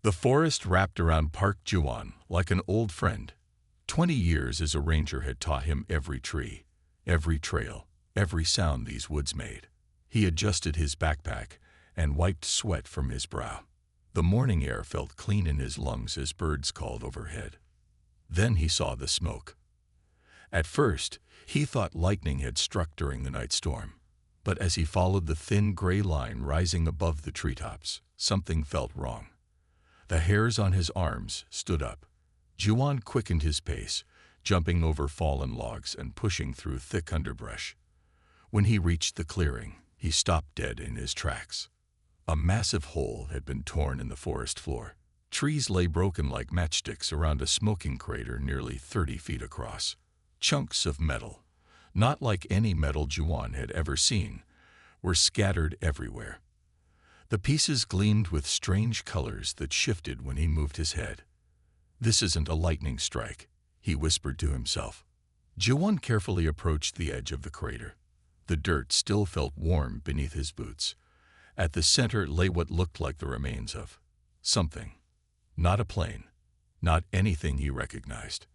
The forest wrapped around Park Juan like an old friend. 20 years as a ranger had taught him every tree, every trail, every sound these woods made. He adjusted his backpack and wiped sweat from his brow. The morning air felt clean in his lungs as birds called overhead. Then he saw the smoke. At first, he thought lightning had struck during the night storm. But as he followed the thin gray line rising above the treetops, something felt wrong. The hairs on his arms stood up. Juan quickened his pace, jumping over fallen logs and pushing through thick underbrush. When he reached the clearing, he stopped dead in his tracks. A massive hole had been torn in the forest floor. Trees lay broken like matchsticks around a smoking crater nearly 30 feet across. Chunks of metal, not like any metal Juan had ever seen, were scattered everywhere. The pieces gleamed with strange colors that shifted when he moved his head. "This isn't a lightning strike," he whispered to himself. Juan carefully approached the edge of the crater. The dirt still felt warm beneath his boots. At the center lay what looked like the remains of something. Not a plane, not anything he recognized.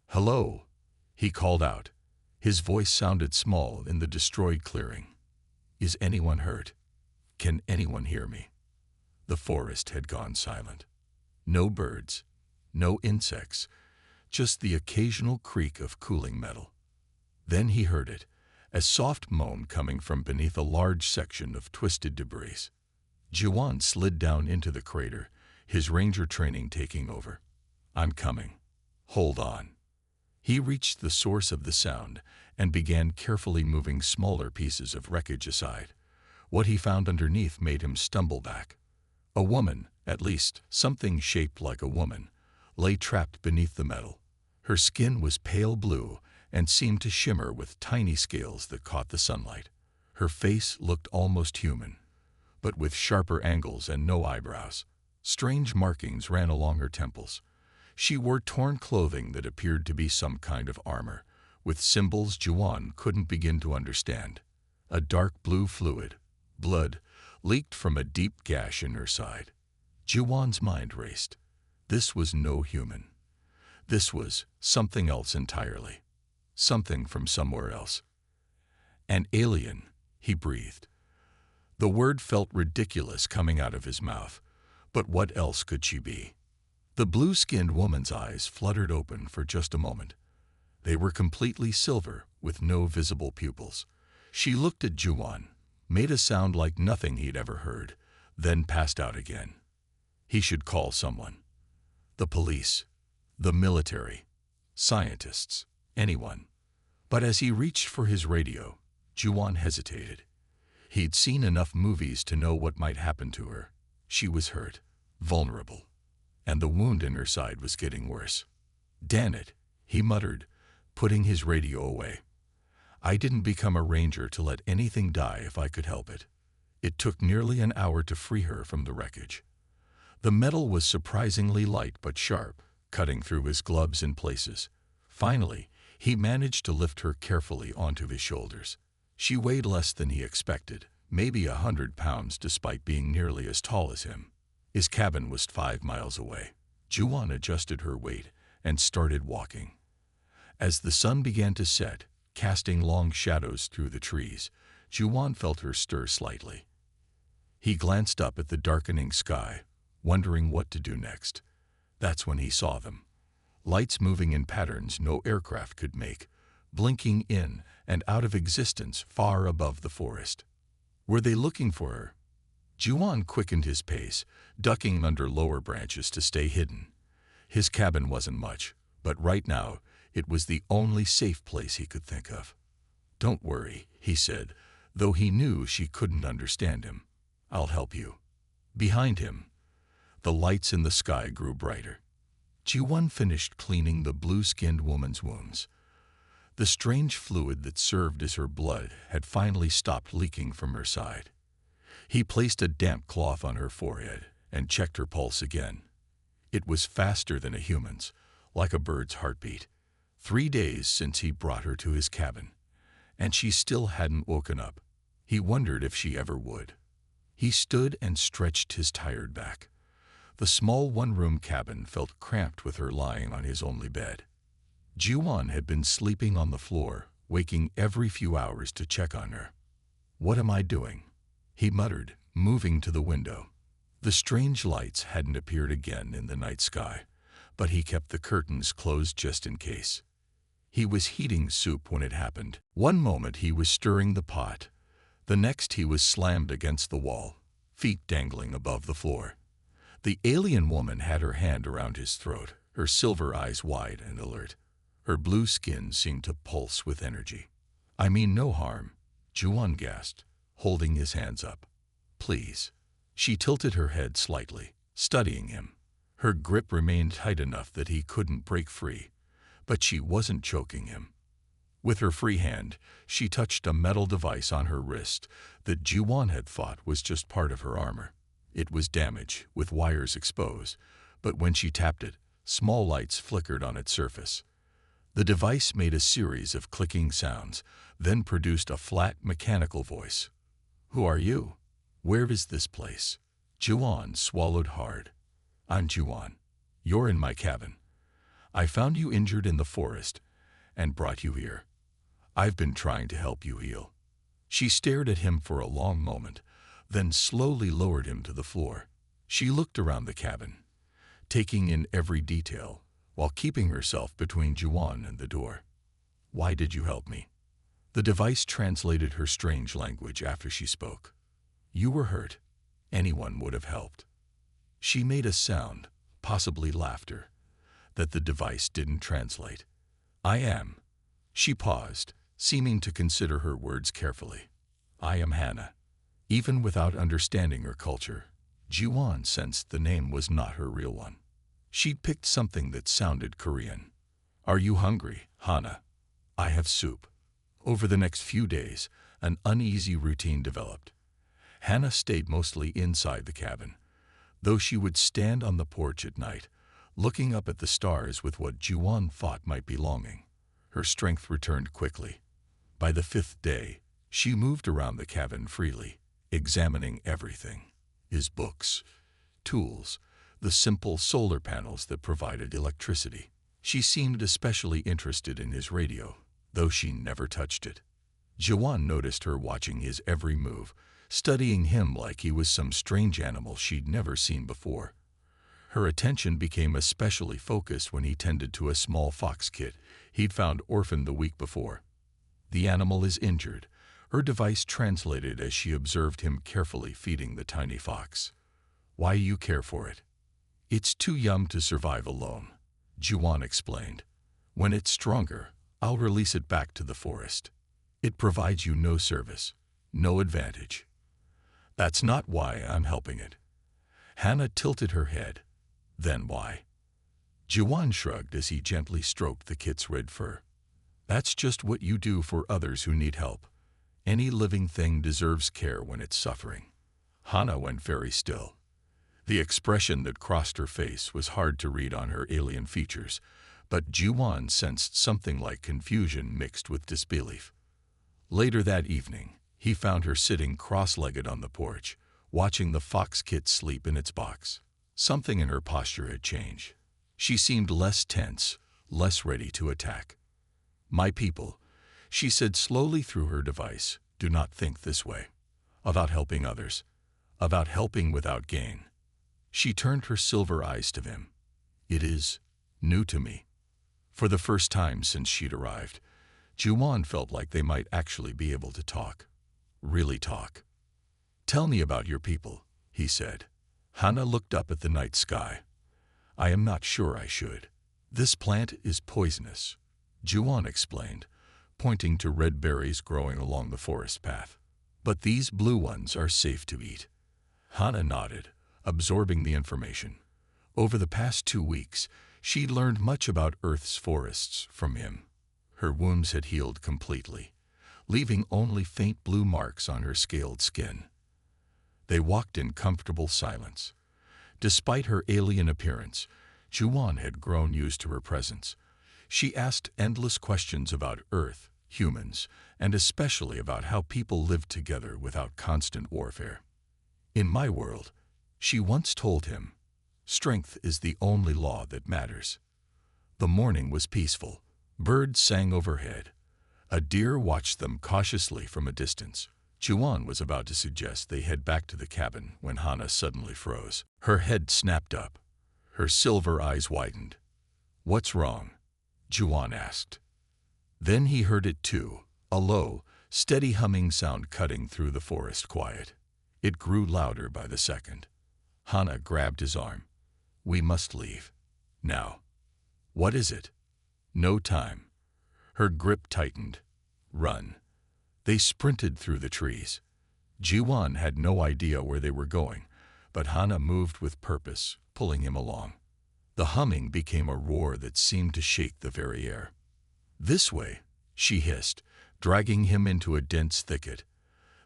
"Hello," he called out. His voice sounded small in the destroyed clearing. "Is anyone hurt? Can anyone hear me?" The forest had gone silent. No birds, no insects, just the occasional creak of cooling metal. Then he heard it, a soft moan coming from beneath a large section of twisted debris. Juan slid down into the crater, his ranger training taking over. "I'm coming. Hold on." He reached the source of the sound and began carefully moving smaller pieces of wreckage aside. What he found underneath made him stumble back. A woman, at least something shaped like a woman, lay trapped beneath the metal. Her skin was pale blue and seemed to shimmer with tiny scales that caught the sunlight. Her face looked almost human, but with sharper angles and no eyebrows. Strange markings ran along her temples. She wore torn clothing that appeared to be some kind of armor, with symbols Juan couldn't begin to understand. A dark blue fluid, blood, leaked from a deep gash in her side. Juan's mind raced. This was no human. This was something else entirely. Something from somewhere else. "An alien," he breathed. The word felt ridiculous coming out of his mouth, but what else could she be? The blue-skinned woman's eyes fluttered open for just a moment. They were completely silver, with no visible pupils. She looked at Juan, made a sound like nothing he'd ever heard, then passed out again. He should call someone. The police, the military, scientists, anyone. But as he reached for his radio, Juan hesitated. He'd seen enough movies to know what might happen to her. She was hurt, vulnerable, and the wound in her side was getting worse. "Damn it," he muttered, putting his radio away. "I didn't become a ranger to let anything die if I could help it." It took nearly an hour to free her from the wreckage. The metal was surprisingly light but sharp, cutting through his gloves in places. Finally, he managed to lift her carefully onto his shoulders. She weighed less than he expected, maybe 100 pounds despite being nearly as tall as him. His cabin was 5 miles away. Juan adjusted her weight and started walking. As the sun began to set, casting long shadows through the trees, Juan felt her stir slightly. He glanced up at the darkening sky, wondering what to do next. That's when he saw them. Lights moving in patterns no aircraft could make, blinking in and out of existence far above the forest. Were they looking for her? Juan quickened his pace, ducking under lower branches to stay hidden. His cabin wasn't much, but right now it was the only safe place he could think of. "Don't worry," he said, though he knew she couldn't understand him. "I'll help you." Behind him, the lights in the sky grew brighter. Juan finished cleaning the blue-skinned woman's wounds. The strange fluid that served as her blood had finally stopped leaking from her side. He placed a damp cloth on her forehead and checked her pulse again. It was faster than a human's, like a bird's heartbeat. 3 days since he brought her to his cabin, and she still hadn't woken up. He wondered if she ever would. He stood and stretched his tired back. The small one-room cabin felt cramped with her lying on his only bed. Juan had been sleeping on the floor, waking every few hours to check on her. "What am I doing?" he muttered, moving to the window. The strange lights hadn't appeared again in the night sky, but he kept the curtains closed just in case. He was heating soup when it happened. One moment he was stirring the pot. The next he was slammed against the wall, feet dangling above the floor. The alien woman had her hand around his throat, her silver eyes wide and alert. Her blue skin seemed to pulse with energy. "I mean no harm," Juan gasped, holding his hands up. "Please." She tilted her head slightly, studying him. Her grip remained tight enough that he couldn't break free, but she wasn't choking him. With her free hand, she touched a metal device on her wrist that Juan had thought was just part of her armor. It was damaged, with wires exposed, but when she tapped it, small lights flickered on its surface. The device made a series of clicking sounds, then produced a flat, mechanical voice. "Who are you? Where is this place?" Juan swallowed hard. "I'm Juan. You're in my cabin. I found you injured in the forest and brought you here. I've been trying to help you heal." She stared at him for a long moment, then slowly lowered him to the floor. She looked around the cabin, taking in every detail, while keeping herself between Juan and the door. "Why did you help me?" The device translated her strange language after she spoke. "You were hurt. Anyone would have helped." She made a sound, possibly laughter, that the device didn't translate. "I am." She paused, seeming to consider her words carefully. "I am Hannah." Even without understanding her culture, Juan sensed the name was not her real one. She'd picked something that sounded Korean. "Are you hungry, Hannah? I have soup." Over the next few days, an uneasy routine developed. Hannah stayed mostly inside the cabin, though she would stand on the porch at night, looking up at the stars with what Juan thought might be longing. Her strength returned quickly. By the 5th day, she moved around the cabin freely, examining everything: his books, tools, the simple solar panels that provided electricity. She seemed especially interested in his radio, though she never touched it. Juan noticed her watching his every move, studying him like he was some strange animal she'd never seen before. Her attention became especially focused when he tended to a small fox kit he'd found orphaned the week before. "The animal is injured," her device translated as she observed him carefully feeding the tiny fox. "Why you care for it?" "It's too young to survive alone," Juan explained. "When it's stronger, I'll release it back to the forest. It provides you no service, no advantage." "That's not why I'm helping it." Hannah tilted her head. "Then why?" Juan shrugged as he gently stroked the kit's red fur. "That's just what you do for others who need help. Any living thing deserves care when it's suffering." Hannah went very still. The expression that crossed her face was hard to read on her alien features, but Juan sensed something like confusion mixed with disbelief. Later that evening, he found her sitting cross-legged on the porch, watching the fox kit sleep in its box. Something in her posture had changed. She seemed less tense, less ready to attack. "My people," she said slowly through her device, "do not think this way. About helping others. About helping without gain." She turned her silver eyes to him. "It is new to me." For the first time since she'd arrived, Juan felt like they might actually be able to talk. Really talk. "Tell me about your people," he said. Hannah looked up at the night sky. "I am not sure I should." "This plant is poisonous," Juan explained, pointing to red berries growing along the forest path. "But these blue ones are safe to eat." Hannah nodded, absorbing the information. Over the past 2 weeks, she'd learned much about Earth's forests from him. Her wounds had healed completely, leaving only faint blue marks on her scaled skin. They walked in comfortable silence. Despite her alien appearance, Juan had grown used to her presence. She asked endless questions about Earth, humans, and especially about how people lived together without constant warfare. "In my world," she once told him, Strength is the only law that matters. The morning was peaceful. Birds sang overhead. A deer watched them cautiously from a distance. Juan was about to suggest they head back to the cabin when Hana suddenly froze. Her head snapped up. Her silver eyes widened. "What's wrong?" Juan asked. Then he heard it too, a low, steady humming sound cutting through the forest quiet. It grew louder by the second. Hana grabbed his arm. "We must leave. Now." "What is it?" "No time." Her grip tightened. "Run." They sprinted through the trees. Jiwan had no idea where they were going, but Hana moved with purpose, pulling him along. The humming became a roar that seemed to shake the very air. "This way," she hissed, dragging him into a dense thicket.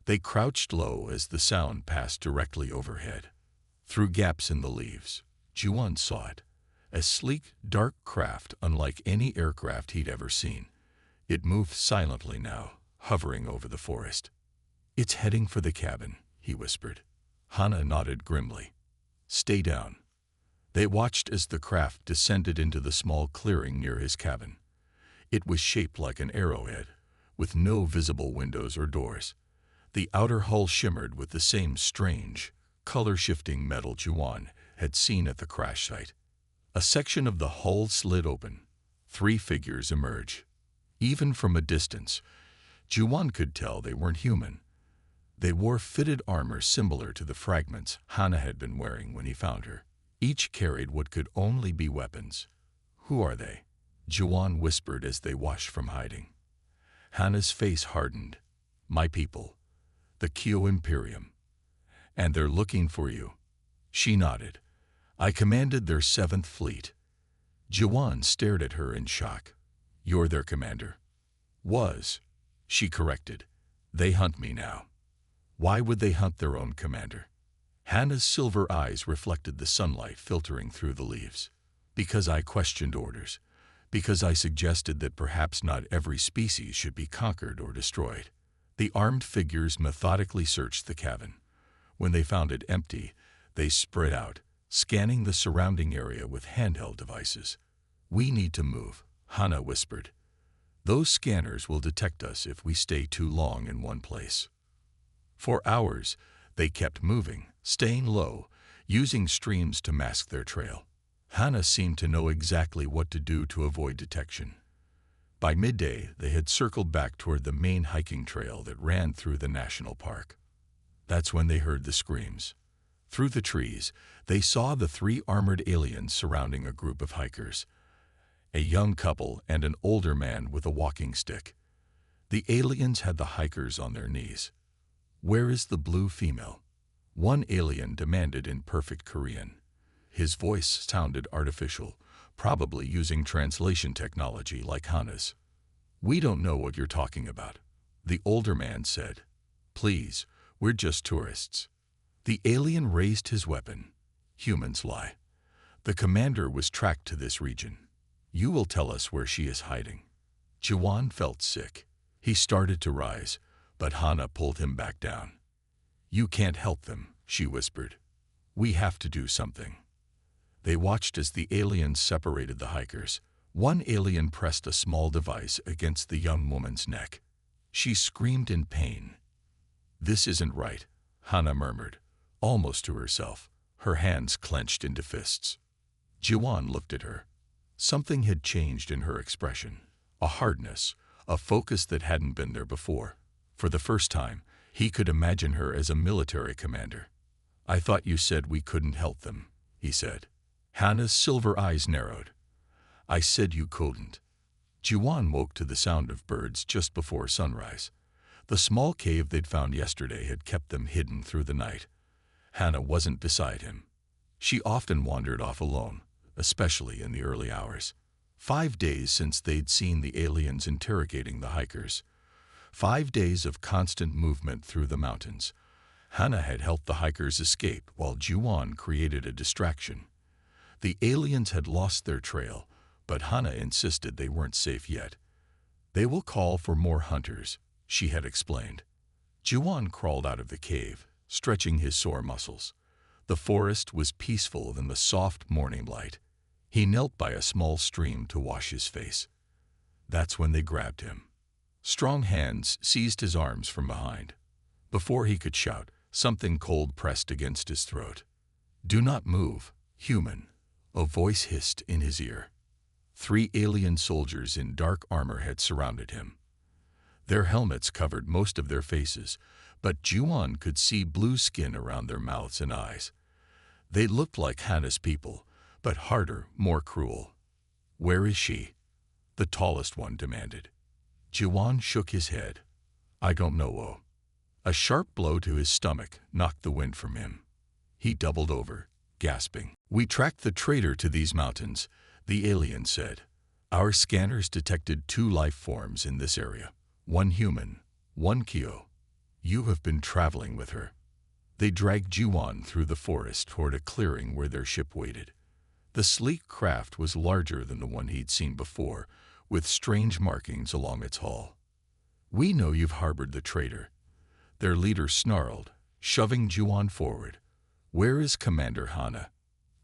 They crouched low as the sound passed directly overhead. Through gaps in the leaves, Jiwan saw it, a sleek, dark craft unlike any aircraft he'd ever seen. It moved silently now, hovering over the forest. "It's heading for the cabin," he whispered. Hana nodded grimly. "Stay down." They watched as the craft descended into the small clearing near his cabin. It was shaped like an arrowhead, with no visible windows or doors. The outer hull shimmered with the same strange, color-shifting metal Juan had seen at the crash site. A section of the hull slid open. 3 figures emerged. Even from a distance, Juwan could tell they weren't human. They wore fitted armor similar to the fragments Hana had been wearing when he found her. Each carried what could only be weapons. "Who are they?" Juwan whispered as they watched from hiding. Hana's face hardened. "My people. The Kyo Imperium. And they're looking for you." She nodded. "I commanded their 7th Fleet." Juwan stared at her in shock. "You're their commander." "Was," she corrected. "They hunt me now." "Why would they hunt their own commander?" Hana's silver eyes reflected the sunlight filtering through the leaves. "Because I questioned orders. Because I suggested that perhaps not every species should be conquered or destroyed." The armed figures methodically searched the cabin. When they found it empty, they spread out, scanning the surrounding area with handheld devices. "We need to move," Hana whispered. "Those scanners will detect us if we stay too long in one place." For hours, they kept moving, staying low, using streams to mask their trail. Hana seemed to know exactly what to do to avoid detection. By midday, they had circled back toward the main hiking trail that ran through the national park. That's when they heard the screams. Through the trees, they saw the 3 armored aliens surrounding a group of hikers. A young couple and an older man with a walking stick. The aliens had the hikers on their knees. "Where is the blue female?" One alien demanded in perfect Korean. His voice sounded artificial, probably using translation technology like Hana's. "We don't know what you're talking about," the older man said. "Please, we're just tourists." The alien raised his weapon. Humans lie. "The commander was tracked to this region. You will tell us where she is hiding." Jiwan felt sick. He started to rise, but Hana pulled him back down. "You can't help them," she whispered. "We have to do something." They watched as the aliens separated the hikers. One alien pressed a small device against the young woman's neck. She screamed in pain. "This isn't right," Hana murmured, almost to herself, her hands clenched into fists. Jiwan looked at her. Something had changed in her expression. A hardness, a focus that hadn't been there before. For the first time, he could imagine her as a military commander. "I thought you said we couldn't help them," he said. Hana's silver eyes narrowed. "I said you couldn't." Jiwan woke to the sound of birds just before sunrise. The small cave they'd found yesterday had kept them hidden through the night. Hana wasn't beside him. She often wandered off alone, especially in the early hours. 5 days since they'd seen the aliens interrogating the hikers. 5 days of constant movement through the mountains. Hana had helped the hikers escape while Jiwan created a distraction. The aliens had lost their trail, but Hana insisted they weren't safe yet. "They will call for more hunters," she had explained. Jiwan crawled out of the cave, stretching his sore muscles. The forest was peaceful in the soft morning light. He knelt by a small stream to wash his face. That's when they grabbed him. Strong hands seized his arms from behind. Before he could shout, something cold pressed against his throat. "Do not move, human," a voice hissed in his ear. 3 alien soldiers in dark armor had surrounded him. Their helmets covered most of their faces, but Juan could see blue skin around their mouths and eyes. They looked like Hana's people, but harder, more cruel. "Where is she?" the tallest one demanded. Juan shook his head. "I don't know." A sharp blow to his stomach knocked the wind from him. He doubled over, gasping. "We tracked the traitor to these mountains," the alien said. "Our scanners detected 2 life forms in this area. 1 human, 1 Kyo. You have been traveling with her." They dragged Juan through the forest toward a clearing where their ship waited. The sleek craft was larger than the one he'd seen before, with strange markings along its hull. "We know you've harbored the traitor," their leader snarled, shoving Juan forward. "Where is Commander Hana?"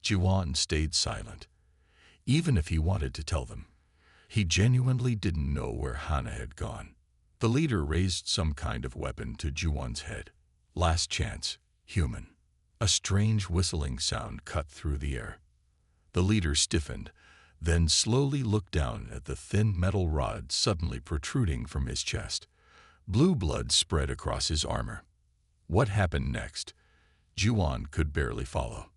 Juan stayed silent. Even if he wanted to tell them, he genuinely didn't know where Hana had gone. The leader raised some kind of weapon to Juan's head. "Last chance, human." A strange whistling sound cut through the air. The leader stiffened, then slowly looked down at the thin metal rod suddenly protruding from his chest. Blue blood spread across his armor. What happened next? Juan could barely follow.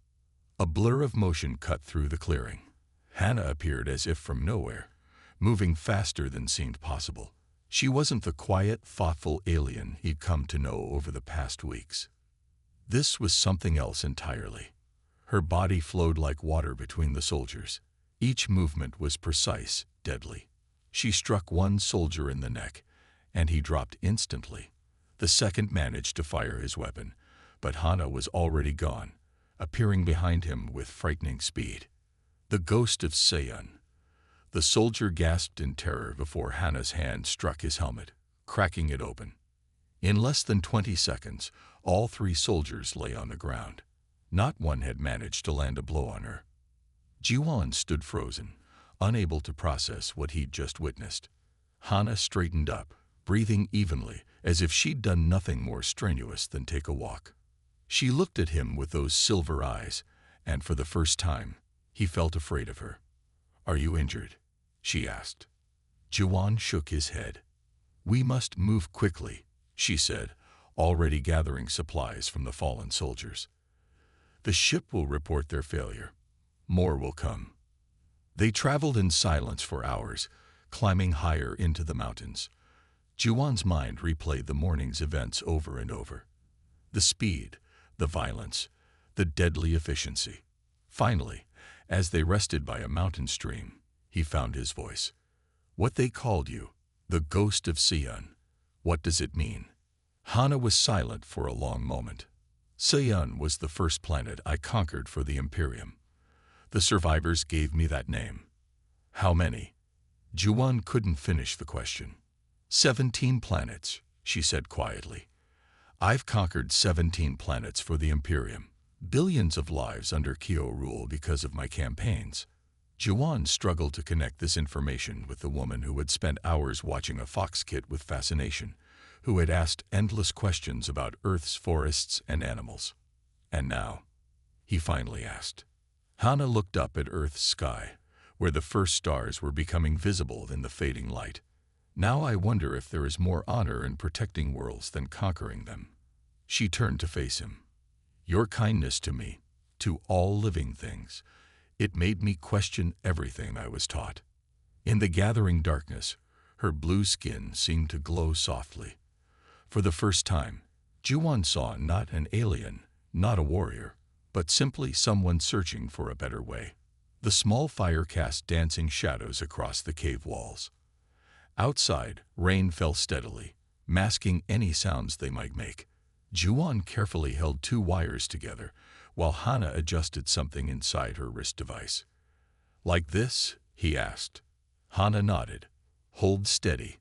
A blur of motion cut through the clearing. Hana appeared as if from nowhere, moving faster than seemed possible. She wasn't the quiet, thoughtful alien he'd come to know over the past weeks. This was something else entirely. Her body flowed like water between the soldiers. Each movement was precise, deadly. She struck one soldier in the neck, and he dropped instantly. The second managed to fire his weapon, but Hana was already gone, appearing behind him with frightening speed. The ghost of Seyun. The soldier gasped in terror before Hana's hand struck his helmet, cracking it open. In less than 20 seconds, all 3 soldiers lay on the ground. Not one had managed to land a blow on her. Juan stood frozen, unable to process what he'd just witnessed. Hana straightened up, breathing evenly, as if she'd done nothing more strenuous than take a walk. She looked at him with those silver eyes, and for the first time, he felt afraid of her. "Are you injured?" she asked. Juan shook his head. "We must move quickly," she said, already gathering supplies from the fallen soldiers. "The ship will report their failure. More will come." They traveled in silence for hours, climbing higher into the mountains. Juan's mind replayed the morning's events over and over. The speed, the violence, the deadly efficiency. Finally, as they rested by a mountain stream, he found his voice. "What they called you, the ghost of Seyun. What does it mean?" Hana was silent for a long moment. "Seyun was the first planet I conquered for the Imperium. The survivors gave me that name." "How many?" Juan couldn't finish the question. 17 planets, she said quietly. "I've conquered 17 planets for the Imperium. Billions of lives under Kyo rule because of my campaigns." Juan struggled to connect this information with the woman who had spent hours watching a fox kit with fascination, who had asked endless questions about Earth's forests and animals. "And now?" he finally asked. Hana looked up at Earth's sky, where the first stars were becoming visible in the fading light. "Now I wonder if there is more honor in protecting worlds than conquering them." She turned to face him. "Your kindness to me, to all living things, it made me question everything I was taught." In the gathering darkness, her blue skin seemed to glow softly. For the first time, Juan saw not an alien, not a warrior, but simply someone searching for a better way. The small fire cast dancing shadows across the cave walls. Outside, rain fell steadily, masking any sounds they might make. Juan carefully held 2 wires together, while Hana adjusted something inside her wrist device. "Like this?" he asked. Hana nodded. "Hold steady."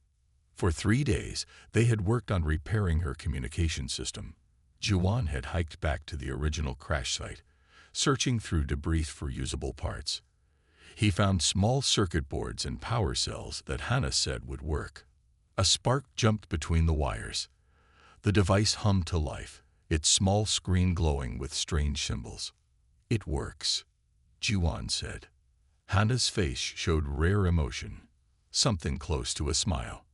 For 3 days, they had worked on repairing her communication system. Juwan had hiked back to the original crash site, searching through debris for usable parts. He found small circuit boards and power cells that Hannah said would work. A spark jumped between the wires. The device hummed to life, its small screen glowing with strange symbols. "It works," Juwan said. Hannah's face showed rare emotion, something close to a smile.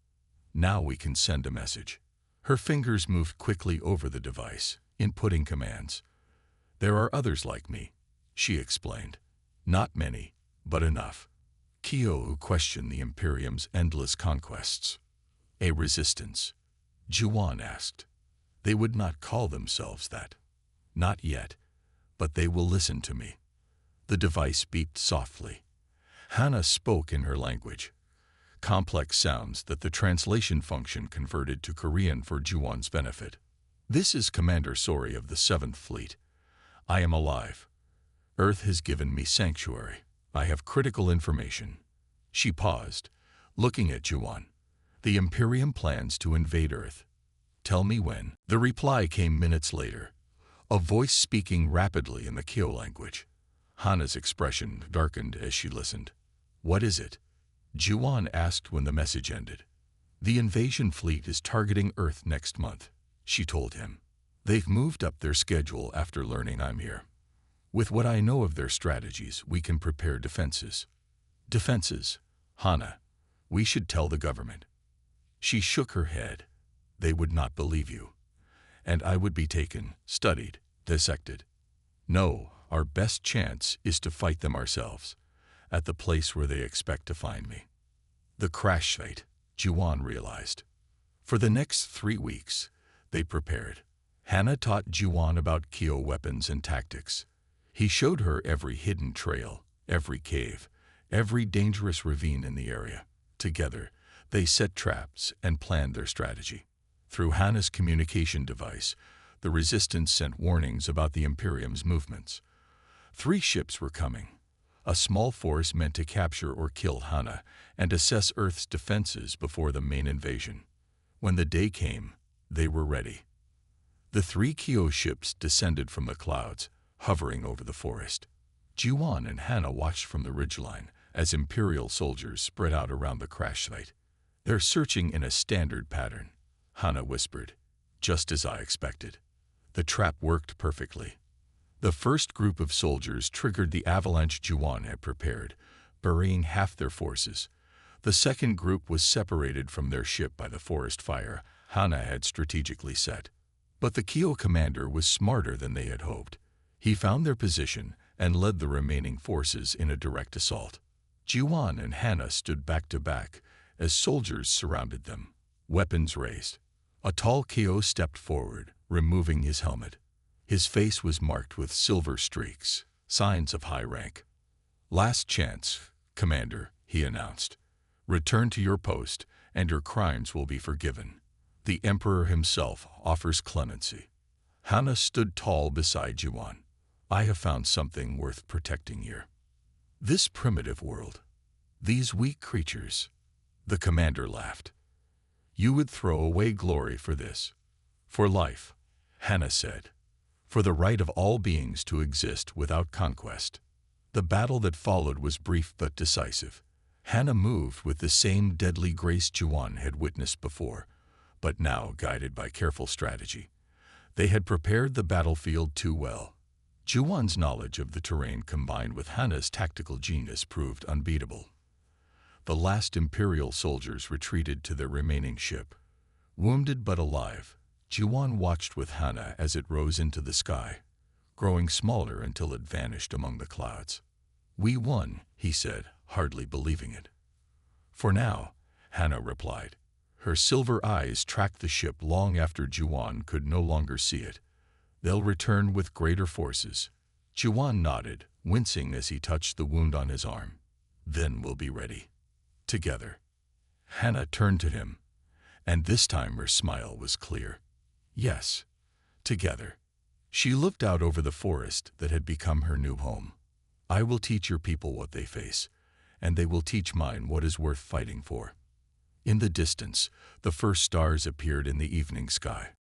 "Now we can send a message." Her fingers moved quickly over the device, inputting commands. "There are others like me," she explained. "Not many, but enough." Kyo questioned the Imperium's endless conquests. "A resistance?" Juwan asked. "They would not call themselves that." "Not yet, but they will listen to me." The device beeped softly. Hannah spoke in her language, complex sounds that the translation function converted to Korean for Juwan's benefit. "This is Commander Sori of the 7th Fleet. I am alive. Earth has given me sanctuary. I have critical information." She paused, looking at Juwan. "The Imperium plans to invade Earth. Tell me when." The reply came minutes later, a voice speaking rapidly in the Kyo language. Hannah's expression darkened as she listened. "What is it?" Juwan asked when the message ended. "The invasion fleet is targeting Earth next month," she told him. "They've moved up their schedule after learning I'm here. With what I know of their strategies, we can prepare defenses." "Defenses? Hannah, we should tell the government." She shook her head. "They would not believe you. And I would be taken, studied, dissected. No, our best chance is to fight them ourselves, at the place where they expect to find me." The crash site, Juwan realized. For the next 3 weeks, they prepared. Hannah taught Juwan about Kyo weapons and tactics. He showed her every hidden trail, every cave, every dangerous ravine in the area. Together, they set traps and planned their strategy. Through Hannah's communication device, the Resistance sent warnings about the Imperium's movements. 3 ships were coming, a small force meant to capture or kill Hannah and assess Earth's defenses before the main invasion. When the day came, they were ready. The 3 Kyo ships descended from the clouds, hovering over the forest. Juwan and Hannah watched from the ridgeline as Imperial soldiers spread out around the crash site. "They're searching in a standard pattern," Hannah whispered. "Just as I expected." The trap worked perfectly. The first group of soldiers triggered the avalanche Juwan had prepared, burying half their forces. The second group was separated from their ship by the forest fire Hannah had strategically set. But the Kyo commander was smarter than they had hoped. He found their position and led the remaining forces in a direct assault. Juwan and Hannah stood back to back as soldiers surrounded them, weapons raised. A tall Kyo stepped forward, removing his helmet. His face was marked with silver streaks, signs of high rank. "Last chance, Commander," he announced. "Return to your post, and your crimes will be forgiven. The Emperor himself offers clemency." Hannah stood tall beside Juwan. "I have found something worth protecting here. This primitive world. These weak creatures." The commander laughed. "You would throw away glory for this." "For life," Hannah said. "For the right of all beings to exist without conquest." The battle that followed was brief but decisive. Hannah moved with the same deadly grace Juwan had witnessed before, but now guided by careful strategy. They had prepared the battlefield too well. Juwan's knowledge of the terrain combined with Hannah's tactical genius proved unbeatable. The last Imperial soldiers retreated to their remaining ship. Wounded but alive, Juwan watched with Hannah as it rose into the sky, growing smaller until it vanished among the clouds. "We won," he said, hardly believing it. "For now," Hannah replied. Her silver eyes tracked the ship long after Juwan could no longer see it. "They'll return with greater forces." Juwan nodded, wincing as he touched the wound on his arm. "Then we'll be ready. Together." Hannah turned to him, and this time her smile was clear. "Yes, together." She looked out over the forest that had become her new home. "I will teach your people what they face, and they will teach mine what is worth fighting for." In the distance, the first stars appeared in the evening sky.